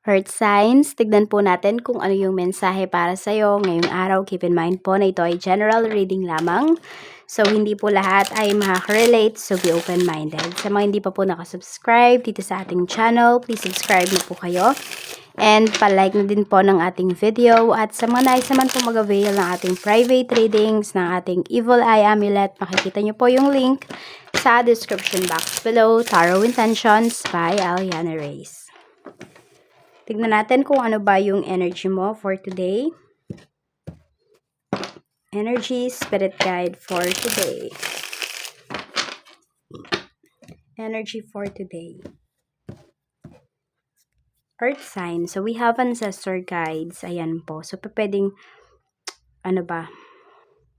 Heart signs, tignan po natin kung ano yung mensahe para sa'yo ngayong araw. Keep in mind po na ito ay general reading lamang. So, hindi po lahat ay makaka-relate. So, be open-minded. Sa mga hindi pa po nakasubscribe dito sa ating channel, please subscribe na po kayo. And palike na din po ng ating video. At sa mga nais naman po mag-avail ng ating private readings, ng ating Evil Eye Amulet, makikita nyo po yung link sa description box below. Tarot Intentions by Aliana Reyes. Tignan natin kung ano ba yung energy mo for today. Energy, spirit guide for today. Energy for today. Earth sign. So, we have ancestor guides. Ayan po. So, pwedeng, ano ba,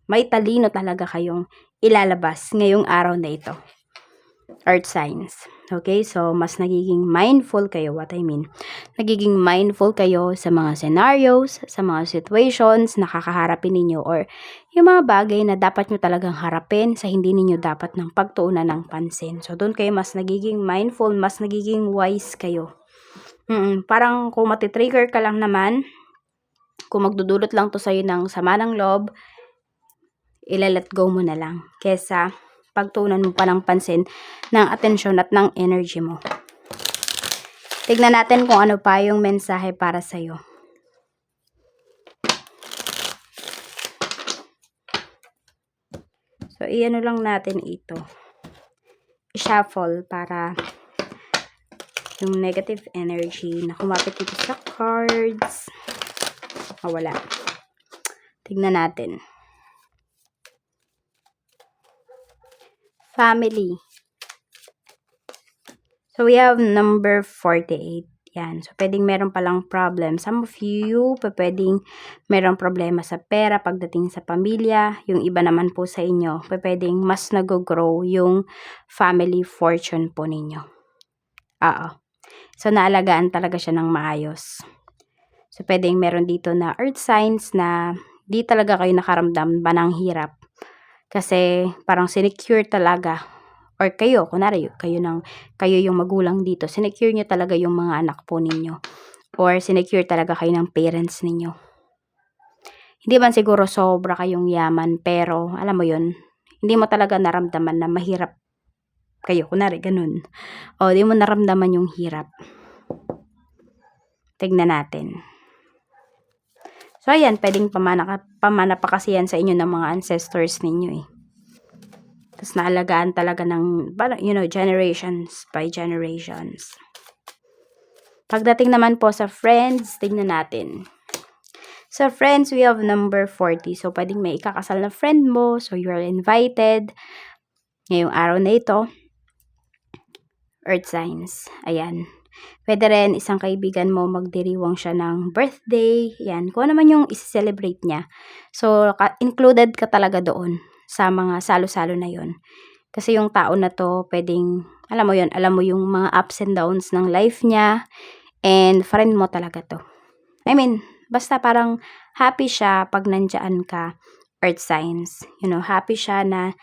may talino talaga kayong ilalabas ngayong araw na ito. Earth signs. Okay, so mas nagiging mindful kayo, what I mean. Nagiging mindful kayo sa mga scenarios, sa mga situations na kakaharapin ninyo or yung mga bagay na dapat nyo talagang harapin sa hindi ninyo dapat ng pagtuunan ng pansin. So, doon kayo mas nagiging mindful, mas nagiging wise kayo. Parang kung matitrigger ka lang naman, kung magdudulot lang to sa'yo ng sama ng loob, ilalet go mo na lang. Kesa pagtuunan mo pa ng pansin, ng atensyon at ng energy mo. Tignan natin kung ano pa yung mensahe para sa'yo. So, iano lang natin ito. I-shuffle para yung negative energy na kumapit dito sa cards. Wala. Tignan natin. Family. So, we have number 48. Yan. So, pwedeng meron palang problem. Some of you, pwedeng meron problema sa pera pagdating sa pamilya. Yung iba naman po sa inyo, pwedeng mas nag-grow yung family fortune po ninyo. So, naalagaan talaga siya ng maayos. So, pwedeng meron dito na earth signs na di talaga kayo nakaramdam ba ng hirap. Kasi parang sinecure talaga. Or kayo, kunwari, kayo yung magulang dito. Sinecure nyo talaga yung mga anak po ninyo. Or sinecure talaga kayo ng parents ninyo. Hindi man siguro sobra kayong yaman, pero alam mo yun, hindi mo talaga naramdaman na mahirap kayo. Kunwari, ganun. O, di mo naramdaman yung hirap. Tignan natin. So, ayan, pwedeng pamana pa kasi yan sa inyo ng mga ancestors ninyo eh. Tapos naalagaan talaga ng, generations by generations. Pagdating naman po sa friends, tignan natin. Sa friends, we have number 40. So, pwedeng may ikakasal na friend mo. So, you are invited. Ngayong araw na ito. Earth signs. Ayan. Pwede rin isang kaibigan mo magdiriwang siya ng birthday. Yan. Kung naman yung isi-celebrate niya. So, included ka talaga doon sa mga salo-salo na yon. Kasi yung tao na to, pwedeng, alam mo yung mga ups and downs ng life niya. And friend mo talaga to. I mean, basta parang happy siya pag nandiyan ka, earth signs. Happy siya na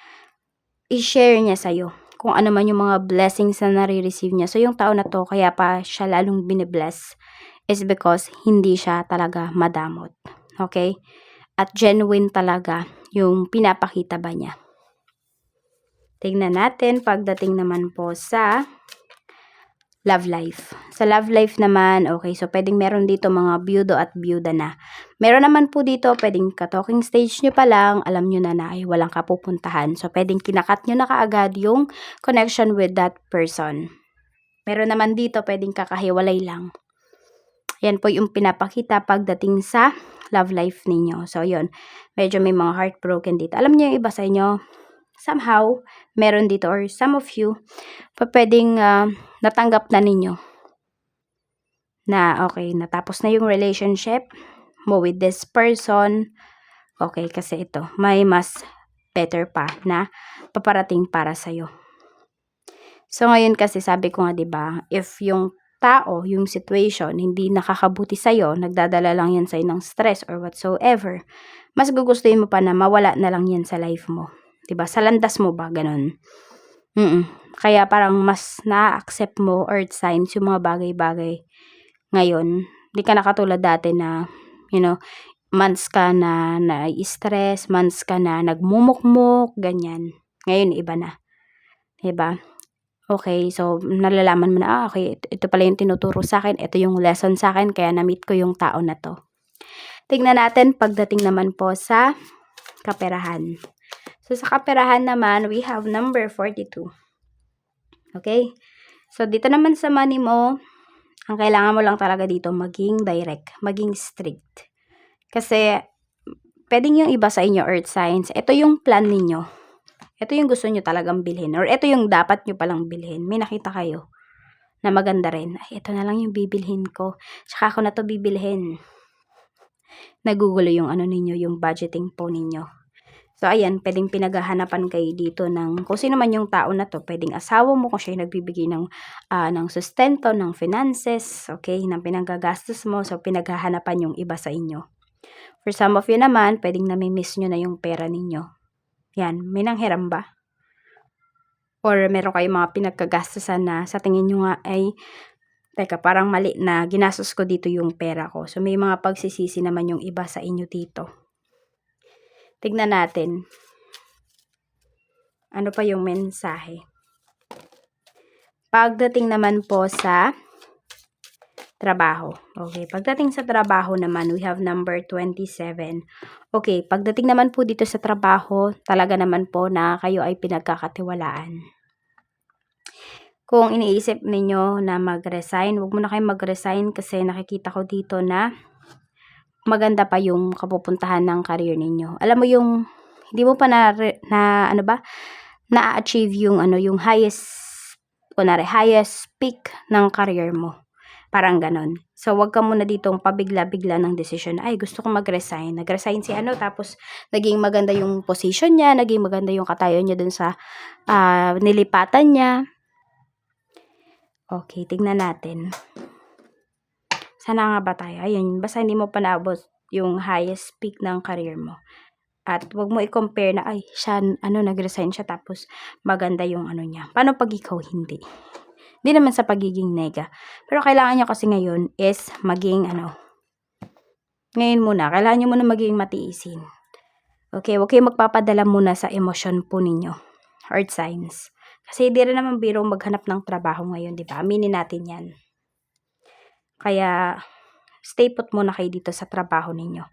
i-share niya sa'yo kung ano man yung mga blessings na nare-receive niya. So, yung tao na to, kaya pa siya lalong binibless is because hindi siya talaga madamot. Okay? At genuine talaga yung pinapakita ba niya. Tingnan natin pagdating naman po sa love life. Sa love life naman, okay, so pwedeng meron dito mga byudo at byuda na. Meron naman po dito, pwedeng ka-talking stage nyo pa lang, alam nyo na ay walang kapupuntahan. So, pwedeng kinakat nyo na kaagad yung connection with that person. Meron naman dito, pwedeng kakahiwalay lang. Yan po yung pinapakita pagdating sa love life ninyo. So, yun, medyo may mga heartbroken dito. Alam nyo yung iba sa inyo, somehow, meron dito or some of you, pwedeng natanggap na ninyo na okay, natapos na yung relationship mo with this person. Okay, kasi ito, may mas better pa na paparating para sa'yo. So, ngayon kasi sabi ko nga, diba, if yung tao, yung situation, hindi nakakabuti sa'yo, nagdadala lang yan sa'yo ng stress or whatsoever, mas gugustuhin mo pa na mawala na lang yan sa life mo. Diba? Sa landas mo ba? Ganun. Kaya parang mas na-accept mo earth signs yung mga bagay-bagay Ngayon, hindi ka na katulad dati na, months ka na nai-stress, months ka na nagmumukmok, ganyan. Ngayon, iba na. 'Di ba? Okay, so nalalaman mo na, okay, ito pala yung tinuturo sa'kin, ito yung lesson sa'kin, kaya na-meet ko yung tao na 'to. Tignan natin pagdating naman po sa kaperahan. So, sa kaperahan naman, we have number 42. Okay? So, dito naman sa money mo, ang kailangan mo lang talaga dito maging direct, maging strict. Kasi, pwedeng yung iba sa inyo, earth signs, ito yung plan ninyo. Ito yung gusto nyo talagang bilhin. Or ito yung dapat nyo palang bilhin. May nakita kayo na maganda rin. Ay, ito na lang yung bibilhin ko. Tsaka ako na to bibilhin. Nagugulo yung ninyo, yung budgeting po ninyo. So, ayan, pwedeng pinaghahanapan kayo dito ng kung sino man yung tao na to. Pwedeng asawa mo kung siya yung nagbibigay ng sustento, ng finances, okay, ng pinanggagastos mo. So, pinaghahanapan yung iba sa inyo. For some of you naman, pwedeng nami-miss nyo na yung pera ninyo. Yan, may nanghiram ba? Or meron kayong mga pinagkagastusan na sa tingin nyo nga ay, teka, parang mali na ginastos ko dito yung pera ko. So, may mga pagsisisi naman yung iba sa inyo dito. Tignan natin. Ano pa yung mensahe? Pagdating naman po sa trabaho. Okay, pagdating sa trabaho naman, we have number 27. Okay, pagdating naman po dito sa trabaho, talaga naman po na kayo ay pinagkakatiwalaan. Kung iniisip ninyo na mag-resign, huwag mo na kayo mag-resign kasi nakikita ko dito na maganda pa yung kapupuntahan ng career ninyo. Alam mo yung hindi mo pa na-achieve yung highest peak ng career mo. Parang ganon. So, wag ka muna ditong pabigla-bigla ng decision. Ay, gusto kong mag-resign. Nag-resign si tapos naging maganda yung position niya, naging maganda yung katayo niya dun sa nilipatan niya. Okay, tignan natin. Sana nga ba tayo? Ayun, basta hindi mo pa naabot yung highest peak ng career mo. At wag mo i-compare na, ay, siya, nag-resign siya tapos maganda yung niya. Paano pag ikaw hindi? Hindi naman sa pagiging nega. Pero kailangan nyo kasi ngayon is maging ngayon muna, kailangan nyo muna maging matiisin. Okay, huwag kayong magpapadala muna sa emosyon po ninyo. Earth signs. Kasi di rin naman biro maghanap ng trabaho ngayon, di ba? Aminin natin yan. Kaya, stay put muna kayo dito sa trabaho ninyo.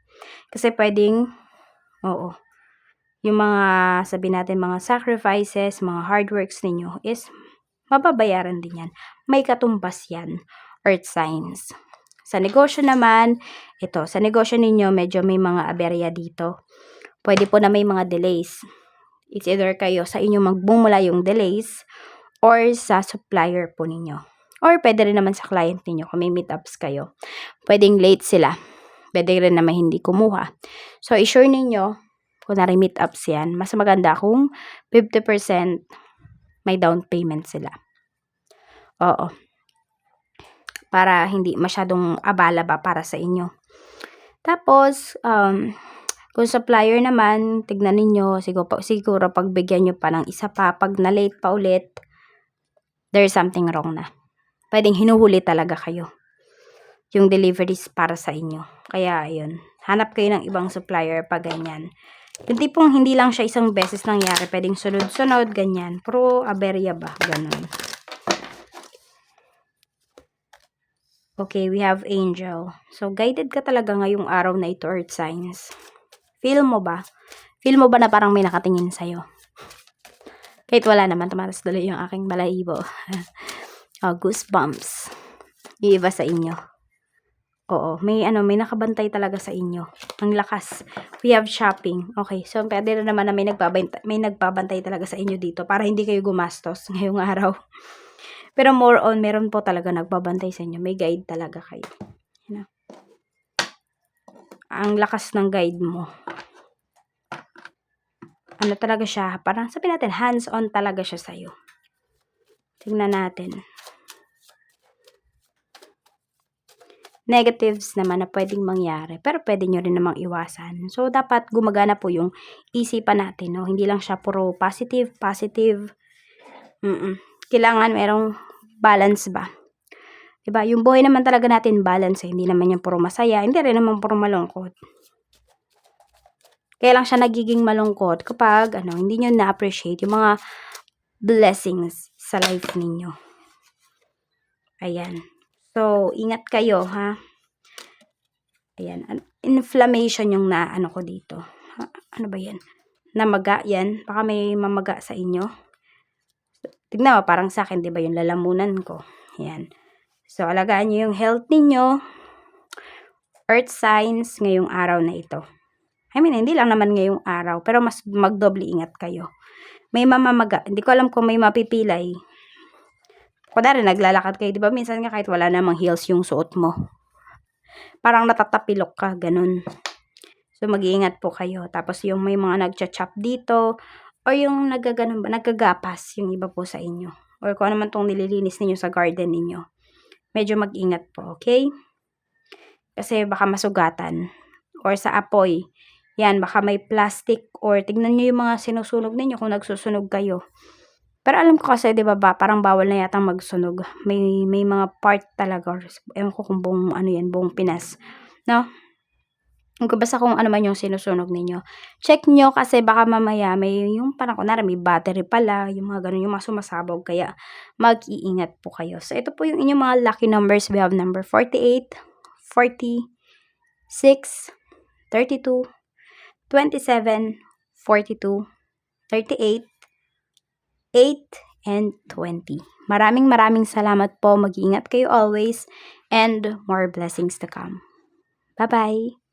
Kasi pwedeng, yung mga, sabi natin, mga sacrifices, mga hard works ninyo is mababayaran din yan. May katumbas yan, earth signs. Sa negosyo naman, sa negosyo ninyo, medyo may mga aberya dito. Pwede po na may mga delays. It's either kayo sa inyo magbumula yung delays or sa supplier po ninyo. Or pwede rin naman sa client ninyo kung may meetups kayo. Pwedeng late sila. Pwede rin naman hindi kumuha. So, i-sure ninyo, kung meetups yan, mas maganda kung 50% may down payment sila. Oo. Para hindi masyadong abala ba para sa inyo. Tapos, kung supplier naman, tignan ninyo, siguro pagbigyan nyo pa ng isa pa, pag na-late pa ulit, there's something wrong na. Pwedeng hinuhuli talaga kayo. Yung deliveries para sa inyo. Kaya, ayun. Hanap kayo ng ibang supplier pag ganyan. Yung tipong hindi lang siya isang beses nangyari, pwedeng sunod-sunod, ganyan. Pro aberya ba? Ganon. Okay, we have angel. So, guided ka talaga ngayong araw na ito, earth signs. Feel mo ba? Feel mo ba na parang may nakatingin sa'yo? Kahit wala naman, tumatas tuloy yung aking balahibo. Goosebumps. Iiba sa inyo. Oo, may nakabantay talaga sa inyo. Ang lakas. We have shopping. Okay, so pwede rin naman na may nagbabantay talaga sa inyo dito para hindi kayo gumastos ngayong araw. Pero more on, meron po talaga nagbabantay sa inyo. May guide talaga kayo. Ang lakas ng guide mo. Talaga siya, parang sabihin natin, hands-on talaga siya sa'yo. Tingnan natin. Negatives naman na pwedeng mangyari, pero pwede nyo rin namang iwasan. So, dapat gumagana po yung isipan natin, no? Hindi lang siya puro positive. Kailangan merong balance ba? Diba? Yung buhay naman talaga natin balance, hindi naman yan puro masaya, hindi rin naman puro malungkot. Kaya lang siya nagiging malungkot kapag hindi nyo na-appreciate yung mga blessings sa life ninyo. Ayan. So, ingat kayo, ha? Ayan. Inflammation yung ko dito. Ano ba yan? Namaga yan. Baka may mamaga sa inyo. Tignan mo, parang sa akin, di ba yung lalamunan ko. Ayan. So, alagaan nyo yung health ninyo. Earth signs ngayong araw na ito. I mean, hindi lang naman ngayong araw, pero mas magdoble ingat kayo. May mamamaga. Hindi ko alam kung may mapipilay. Kunwari, naglalakad kayo, di ba? Minsan nga kahit wala namang heels yung suot mo. Parang natatapilok ka, ganun. So, mag-iingat po kayo. Tapos, yung may mga nagcha-chop dito, o yung nagagapas, yung iba po sa inyo. Or kung ano man tong nililinis ninyo sa garden ninyo. Medyo mag-ingat po, okay? Kasi baka masugatan. Or sa apoy. Yan, baka may plastic. Or tignan nyo yung mga sinusunog ninyo kung nagsusunog kayo. Pero alam ko kasi, di ba, parang bawal na yatang magsunog. May mga part talaga. Ewan ko kung buong, buong Pinas. No? Basta kung ano man yung sinusunog ninyo. Check nyo kasi baka mamaya may yung parang kunwari may battery pala. Yung mga ganun, yung mga sumasabog. Kaya mag-iingat po kayo. So, ito po yung inyong mga lucky numbers. We have number 48, 40, 6, 32, 27, 42, 38, 8, and 20. Maraming salamat po. Mag-iingat kayo always and more blessings to come. Bye-bye!